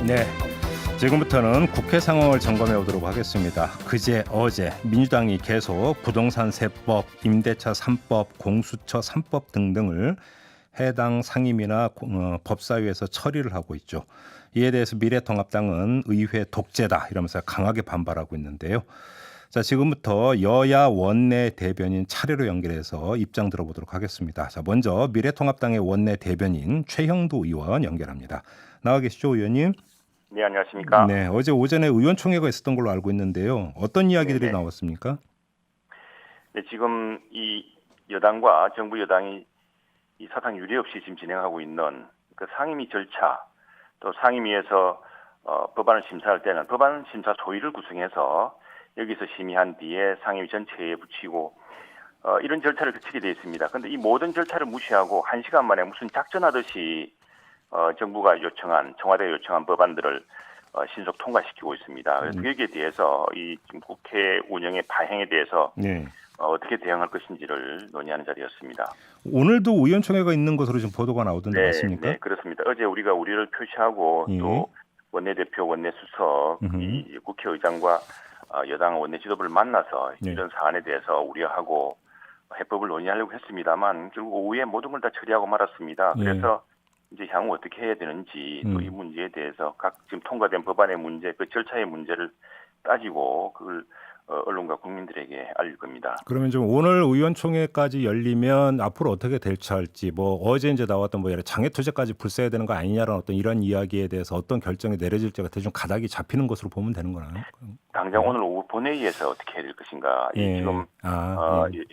네, 지금부터는 국회 상황을 점검해 보도록 하겠습니다. 그제 어제 민주당이 계속 부동산 세법, 임대차 3법, 공수처 3법 등등을 해당 상임위나 법사위에서 처리를 하고 있죠. 이에 대해서 미래통합당은 의회 독재다 이러면서 강하게 반발하고 있는데요. 자, 지금부터 여야 원내 대변인 차례로 연결해서 입장 들어보도록 하겠습니다. 자, 먼저 미래통합당의 원내 대변인 최형두 의원 연결합니다. 나와 계시죠, 의원님? 네, 안녕하십니까. 네, 어제 오전에 의원총회가 있었던 걸로 알고 있는데요. 어떤 이야기들이 네네. 나왔습니까? 네, 지금 이 여당과 정부 여당이 이 사상 유례 없이 지금 진행하고 있는 그 상임위 절차, 또 상임위에서 법안을 심사할 때는 법안 심사 소위를 구성해서 여기서 심의한 뒤에 상임위 전체에 붙이고 이런 절차를 거치게 되어 있습니다. 그런데 이 모든 절차를 무시하고 1시간 만에 무슨 작전하듯이 정부가 요청한, 청와대가 요청한 법안들을 신속 통과시키고 있습니다. 그래서 여기에 대해서 이 지금 국회 운영의 파행에 대해서 네. 어떻게 대응할 것인지를 논의하는 자리였습니다. 오늘도 의원총회가 있는 것으로 지금 보도가 나오던데 맞습니까? 네, 그렇습니다. 어제 우리가 우리를 표시하고 예. 또 원내대표, 원내수석, 이 국회의장과 여당 원내 지도부를 만나서 네. 이런 사안에 대해서 우려하고 해법을 논의하려고 했습니다만 결국 오후에 모든 걸 다 처리하고 말았습니다. 예. 그래서 이제 향후 어떻게 해야 되는지 또 이 문제에 대해서 각 지금 통과된 법안의 문제, 그 절차의 문제를 따지고 그걸 언론과 국민들에게 알릴 겁니다. 그러면 좀 오늘 의원총회까지 열리면 앞으로 어떻게 대처할지, 뭐 어제 이제 나왔던 뭐 장애 투쟁까지 불사해야 되는 거 아니냐라는 어떤 이런 이야기에 대해서 어떤 결정이 내려질지가 대충 가닥이 잡히는 것으로 보면 되는 거나요? 당장 오늘 오후 본회의에서 어떻게 해야 될 것인가. 예. 지금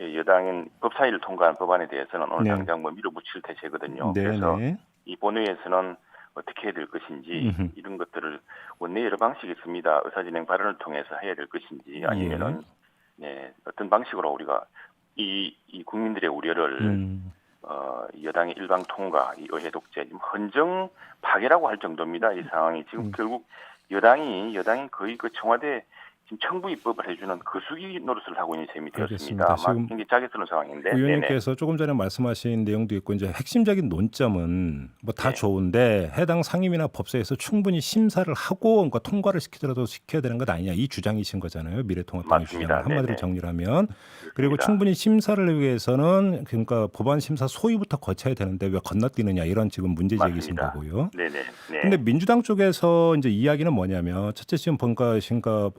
예. 여당인 법사위를 통과한 법안에 대해서는 오늘 네. 당장 뭐 밀어붙일 대세거든요. 네, 그래서 네. 이 본회의에서는 어떻게 해야 될 것인지 이런 것들을 원내 여러 방식이 있습니다. 의사진행 발언을 통해서 해야 될 것인지 아니면은 네, 어떤 방식으로 우리가 이 국민들의 우려를 여당의 일방 통과, 이 의회 독재, 지금 헌정 파괴라고 할 정도입니다. 이 상황이 지금 결국 여당이 거의 그 청와대 지금 청부 입법을 해주는 거수기 노릇을 하고 있는 셈이 되었습니다. 알겠습니다. 지금 굉장히 짜게쓰는 상황인데. 의원님께서 조금 전에 말씀하신 내용도 있고 이제 핵심적인 논점은 뭐 다 네. 좋은데 해당 상임위나 법사에서 충분히 심사를 하고 그러니까 통과를 시키더라도 시켜야 되는 것 아니냐 이 주장이신 거잖아요. 미래통합당의 맞습니다. 주장 한마디로 네네. 정리를 하면 그리고 그렇습니다. 충분히 심사를 위해서는 그러니까 법안 심사 소위부터 거쳐야 되는데 왜 건너뛰느냐 이런 지금 문제 제기신 맞습니다. 거고요. 네네. 네. 근데 민주당 쪽에서 이제 이야기는 뭐냐면 첫째 지금 보니까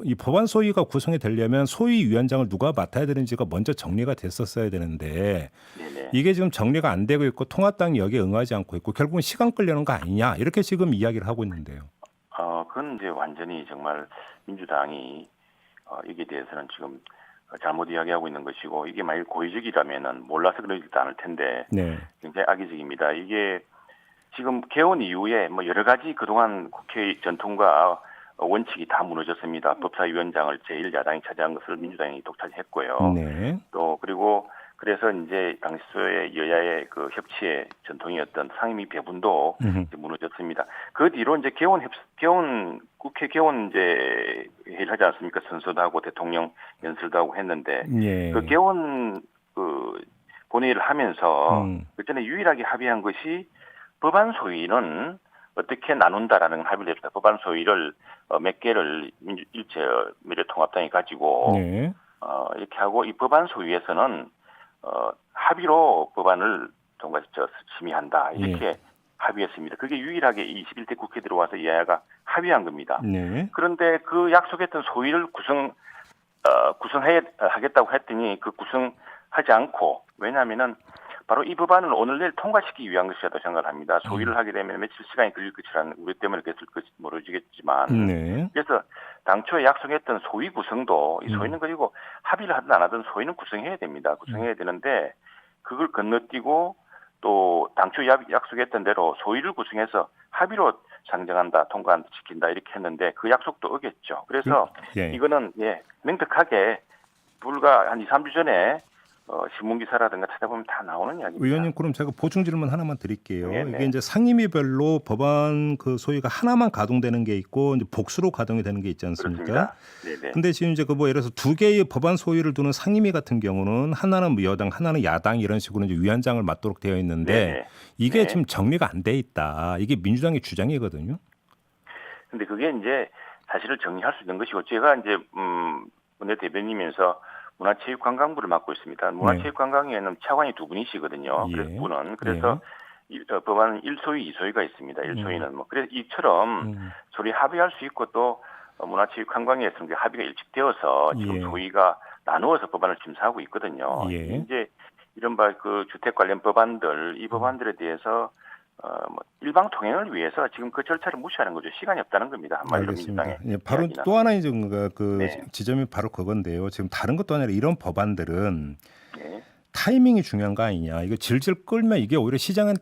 이 법안 소위가 구성이 되려면 소위위원장을 누가 맡아야 되는지가 먼저 정리가 됐었어야 되는데 네네. 이게 지금 정리가 안 되고 있고 통합당이 여기에 응하지 않고 있고 결국은 시간 끌려는 거 아니냐 이렇게 지금 이야기를 하고 있는데요. 그건 이제 완전히 정말 민주당이 여기에 대해서는 지금 잘못 이야기하고 있는 것이고 이게 만약 고의적이라면은 몰라서 그러지도 않을 텐데 네. 굉장히 악의적입니다. 이게 지금 개원 이후에 뭐 여러 가지 그동안 국회의 전통과 원칙이 다 무너졌습니다. 법사위원장을 제1야당이 차지한 것을 민주당이 독차지했고요. 네. 또 그리고 그래서 이제 당시의 여야의 그 협치의 전통이었던 상임위 배분도 이제 무너졌습니다. 그 뒤로 이제 국회 개원 이제 회의를 하지 않습니까? 선서도 하고 대통령 연설도 하고 했는데 예. 그 개원 그 본회의를 하면서 그 전에 유일하게 합의한 것이 법안 소위는 어떻게 나눈다라는 합의를 했습니다. 법안 소위를 몇 개를 미래통합당이 가지고 네. 이렇게 하고 이 법안 소위에서는 합의로 법안을 심의한다 이렇게 합의했습니다. 그게 유일하게 21대 국회 들어와서 여야가 합의한 겁니다. 네. 그런데 그 약속했던 소위를 구성하겠다고 했더니 그 구성하지 않고 왜냐하면은 바로 이 법안을 오늘 내일 통과시키기 위한 것이라고 생각을 합니다. 소위를 하게 되면 며칠 시간이 걸릴 것이라는 우려 때문에 그랬을 것이 모르겠지만 네. 그래서 당초에 약속했던 소위 구성도 이 소위는 그리고 합의를 하든 안 하든 소위는 구성해야 됩니다. 구성해야 되는데 그걸 건너뛰고 또 당초 약속했던 대로 소위를 구성해서 합의로 상정한다, 통과한다, 지킨다 이렇게 했는데 그 약속도 어겼죠. 그래서 이거는 명백하게 불과 한 2, 3주 전에 신문기사라든가 찾아보면 다 나오는 이야기입니다. 의원님 그럼 제가 보충 질문 하나만 드릴게요. 네네. 이게 이제 상임위별로 법안 그 소위가 하나만 가동되는 게 있고 이제 복수로 가동이 되는 게 있지 않습니까? 네네. 근데 지금 이제 그 뭐 예를 들어서 두 개의 법안 소위를 두는 상임위 같은 경우는 하나는 여당, 하나는 야당 이런 식으로 이제 위원장을 맡도록 되어 있는데 네네. 이게 네. 지금 정리가 안 돼 있다. 이게 민주당의 주장이거든요. 근데 그게 이제 사실을 정리할 수 있는 것이고 제가 이제 원내 대변인이면서 문화체육관광부를 맡고 있습니다. 문화체육관광위에는 차관이 두 분이시거든요. 그래서 예. 분은 그래서 법안은 1소위, 2소위가 있습니다. 1소위는 뭐 그래서 이처럼 소리 합의할 수 있고 또 문화체육관광위에서는 합의가 일찍되어서 지금 예. 소위가 나누어서 법안을 심사하고 있거든요. 예. 이제 이른바 그 주택 관련 법안들 이 법안들에 대해서 뭐 일방 통행을 위해서 지금 그 절차를 무시하는 거죠. 시간이 없다는 겁니다. 한마디로 알겠습니다. 민주당의 예, 바로 이야기는. 또 하나 이제 그 네. 지점이 바로 그건데요. 지금 다른 것도 아니라 이런 법안들은 네. 타이밍이 중요한 거 아니냐. 이거 질질 끌면 이게 오히려 시장에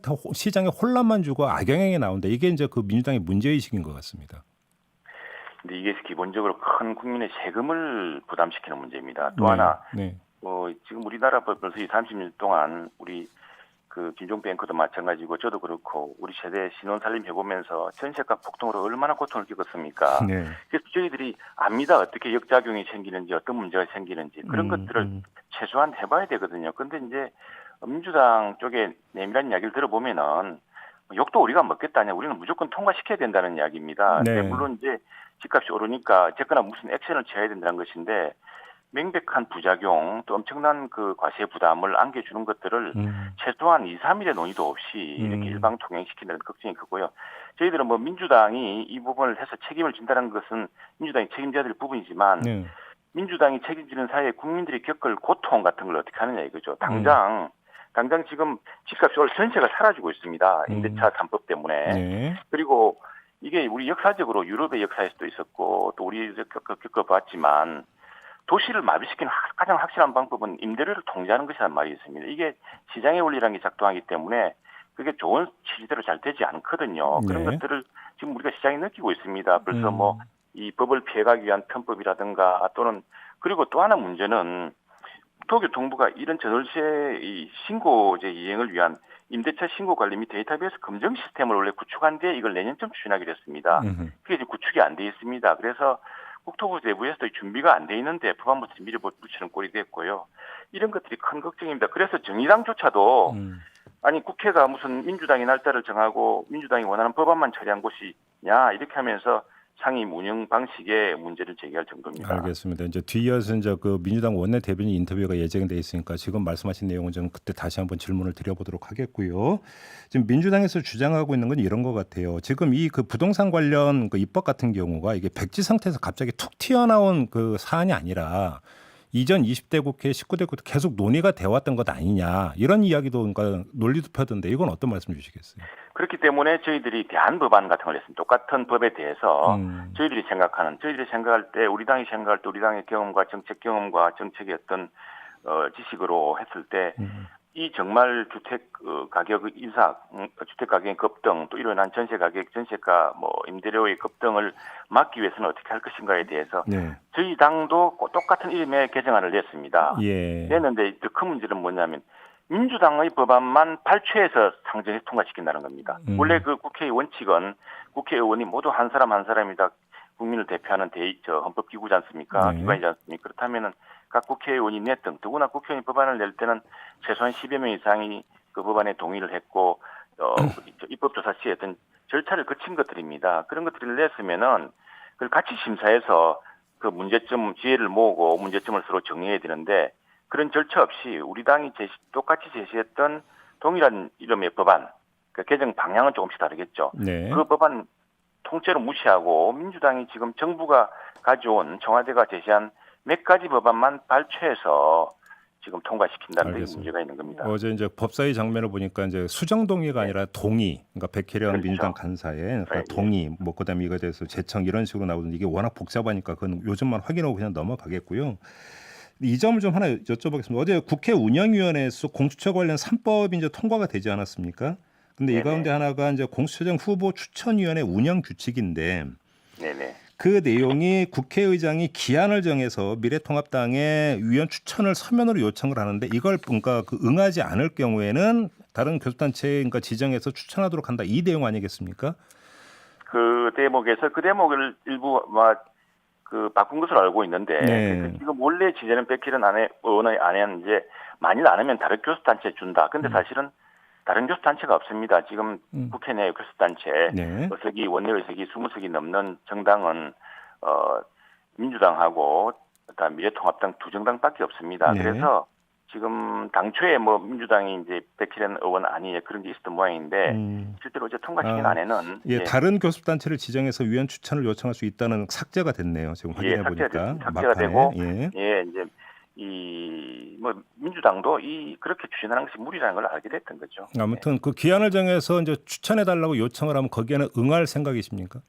혼란만 주고 악영향이 나온다. 이게 이제 그 민주당의 문제의식인 것 같습니다. 근데 이게 기본적으로 큰 국민의 세금을 부담시키는 문제입니다. 또 네, 하나 네. 지금 우리나라 벌써 30년 동안 우리 그 김종배 앵커도 마찬가지고 저도 그렇고 우리 세대 신혼살림 해보면서 전세가 폭등으로 얼마나 고통을 겪었습니까? 네. 그래서 저희들이 압니다. 어떻게 역작용이 생기는지 어떤 문제가 생기는지 그런 것들을 최소한 해봐야 되거든요. 근데 이제 민주당 쪽에 내밀한 이야기를 들어보면은 욕도 우리가 먹겠다냐 우리는 무조건 통과시켜야 된다는 이야기입니다. 네. 근데 물론 이제 집값이 오르니까 어쨌거나 무슨 액션을 취해야 된다는 것인데 명백한 부작용 또 엄청난 그 과세 부담을 안겨주는 것들을 최소한 2, 3일의 논의도 없이 이렇게 일방 통행시키는 걱정이 크고요. 저희들은 뭐 민주당이 이 부분을 해서 책임을 진다는 것은 민주당이 책임져야 될 부분이지만 네. 민주당이 책임지는 사이에 국민들이 겪을 고통 같은 걸 어떻게 하느냐 이거죠. 당장 지금 집값이 올 전세가 사라지고 있습니다. 임대차 3법 때문에. 네. 그리고 이게 우리 역사적으로 유럽의 역사에서도 있었고 또 우리 겪어봤지만 도시를 마비시키는 가장 확실한 방법은 임대료를 통제하는 것이란 말이 있습니다. 이게 시장의 원리라는 게 작동하기 때문에 그게 좋은 취지대로 잘 되지 않거든요. 네. 그런 것들을 지금 우리가 시장이 느끼고 있습니다. 벌써 뭐 이 법을 피해가기 위한 편법이라든가 또는 그리고 또 하나 문제는 국토교통부가 이런 저돌세 이 신고제 이행을 위한 임대차 신고 관리 및 데이터베이스 검증 시스템을 원래 구축한 뒤에 이걸 내년쯤 추진하기로 했습니다. 그게 이제 구축이 안 돼 있습니다. 그래서 국토부 내부에서도 준비가 안 돼 있는데 법안부터 미리 붙이는 꼴이 됐고요. 이런 것들이 큰 걱정입니다. 그래서 정의당조차도 아니 국회가 무슨 민주당이 날짜를 정하고 민주당이 원하는 법안만 처리한 곳이냐 이렇게 하면서 상임 운영 방식의 문제를 제기할 정도입니다. 알겠습니다. 이제 뒤이어서 이제 그 민주당 원내 대변인 인터뷰가 예정돼 있으니까 지금 말씀하신 내용은 좀 그때 다시 한번 질문을 드려보도록 하겠고요. 지금 민주당에서 주장하고 있는 건 이런 것 같아요. 지금 이 그 부동산 관련 그 입법 같은 경우가 이게 백지 상태에서 갑자기 툭 튀어나온 그 사안이 아니라 이전 20대 국회, 19대 국회 계속 논의가 되어왔던 것 아니냐 이런 이야기도 그러니까 논리도 펴던데 이건 어떤 말씀 주시겠어요? 그렇기 때문에 저희들이 대안 법안 같은 걸 했습니다. 똑같은 법에 대해서 저희들이 생각할 때 우리 당이 생각할 때 우리 당의 경험과 정책 경험과 정책의 어떤 지식으로 했을 때 이 정말 주택 가격 인상, 주택 가격의 급등, 또 일어난 전세 가격, 전세가 뭐 임대료의 급등을 막기 위해서는 어떻게 할 것인가에 대해서 저희 당도 똑같은 이름의 개정안을 냈습니다. 예. 냈는데 더 큰 문제는 뭐냐면 민주당의 법안만 발췌해서 상정해서 통과시킨다는 겁니다. 원래 그 국회의 원칙은 국회의원이 모두 한 사람 한 사람이다 국민을 대표하는 헌법기구지 않습니까? 네. 기관이지 않습니까? 그렇다면은 각 국회의원이 냈든 더구나 국회의원이 법안을 낼 때는 최소한 10여 명 이상이 그 법안에 동의를 했고 입법조사 시에 어떤 절차를 거친 것들입니다. 그런 것들을 냈으면은 그걸 같이 심사해서 그 문제점 지혜를 모으고 문제점을 서로 정리해야 되는데 그런 절차 없이 우리 당이 똑같이 제시했던 동일한 이름의 법안, 그 개정 방향은 조금씩 다르겠죠. 네. 그 법안 통째로 무시하고 민주당이 지금 정부가 가져온 청와대가 제시한 몇 가지 법안만 발췌해서 지금 통과시킨다는 데 문제가 있는 겁니다. 어제 이제 법사위 장면을 보니까 이제 수정 동의가 아니라 동의, 그러니까 백혜련 그렇죠. 민주당 간사의 그러니까 동의, 뭐 그다음에 이거에 대해서 제청 이런 식으로 나오는데 이게 워낙 복잡하니까 그건 요즘만 확인하고 그냥 넘어가겠고요. 이 점을 좀 하나 여쭤보겠습니다. 어제 국회 운영위원회에서 공수처 관련 3법이 이제 통과가 되지 않았습니까? 근데 이 가운데 하나가 이제 공수처장 후보 추천위원회 운영 규칙인데 그 내용이 국회의장이 기한을 정해서 미래통합당의 위원 추천을 서면으로 요청을 하는데 이걸 그러니까 응하지 않을 경우에는 다른 교섭단체 그러니까 지정해서 추천하도록 한다. 이 내용 아니겠습니까? 그 대목에서 그 대목을 일부 바꾼 것으로 알고 있는데 지금 원래 지재는 백혜련 의원의 안에는 이제 만일 안 하면 다른 교섭단체에 준다. 근데 사실은 다른 교수단체가 없습니다. 지금 국회 내 교수단체 네. 의석이 원내 의석이 20석이 넘는 정당은 민주당하고 그다음 미래통합당 두 정당밖에 없습니다. 네. 그래서 지금 당초에 뭐 민주당이 이제 백희련 의원 아니 그런 게 있었던 모양인데 실제로 이제 통과시킨 안에는 예, 다른 교섭단체를 지정해서 위원 추천을 요청할 수 있다는 삭제가 됐네요. 지금 확인해 보니까 삭제가 되고 예. 이제 이 뭐 민주당도 이 그렇게 추진하는 것이 무리라는 걸 알게 됐던 거죠. 아무튼 그 기한을 정해서 이제 추천해 달라고 요청을 하면 거기에는 응할 생각이십니까?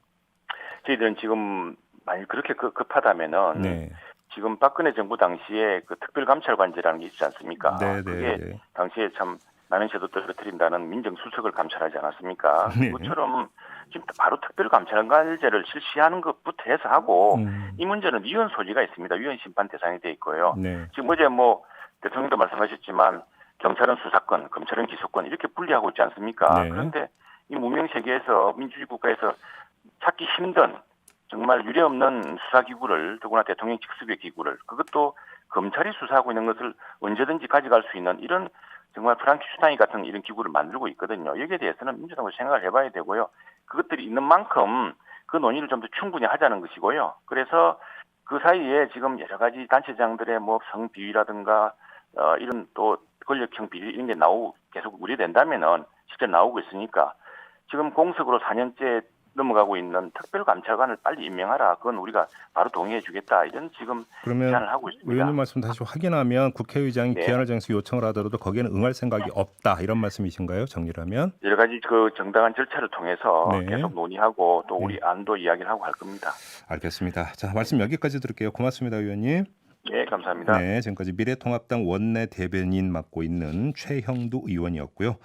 저희들은 지금 만약 그렇게 급하다면은 네. 지금 박근혜 정부 당시에 그 특별감찰관제라는 게 있지 않습니까? 네, 그게 네. 당시에 참 남현채도 떨어뜨린다는 민정수석을 감찰하지 않았습니까? 네. 그것처럼 지금 바로 특별감찰관제를 실시하는 것부터 해서 하고 이 문제는 위헌 소지가 있습니다. 위헌 심판 대상이 돼 있고요. 네. 지금 어제 뭐 대통령도 말씀하셨지만 경찰은 수사권, 검찰은 기소권 이렇게 분리하고 있지 않습니까? 네. 그런데 이 문명 세계에서 민주주의 국가에서 찾기 힘든 정말 유례없는 수사기구를 더구나 대통령 직속의 기구를 그것도 검찰이 수사하고 있는 것을 언제든지 가져갈 수 있는 이런 정말 프랑키슈타인 같은 이런 기구를 만들고 있거든요. 여기에 대해서는 민주당도 생각을 해봐야 되고요. 그것들이 있는 만큼 그 논의를 좀 더 충분히 하자는 것이고요. 그래서 그 사이에 지금 여러 가지 단체장들의 뭐 성비위라든가 이런 또 권력형 비리 이런 게 계속 우려된다면은 실제 나오고 있으니까 지금 공석으로 4년째 넘어가고 있는 특별감찰관을 빨리 임명하라. 그건 우리가 바로 동의해주겠다. 이런 지금 그러면 제안을 하고 있습니다. 의원님 말씀 다시 확인하면 국회의장이 네. 기한을 정해서 요청을 하더라도 거기에는 응할 생각이 없다 이런 말씀이신가요? 정리를 하면? 여러 가지 그 정당한 절차를 통해서 네. 계속 논의하고 또 우리 안도 이야기를 하고 할 겁니다. 알겠습니다. 자, 말씀 여기까지 들을게요. 고맙습니다, 의원님. 네, 감사합니다. 네, 지금까지 미래통합당 원내 대변인 맡고 있는 최형두 의원이었고요.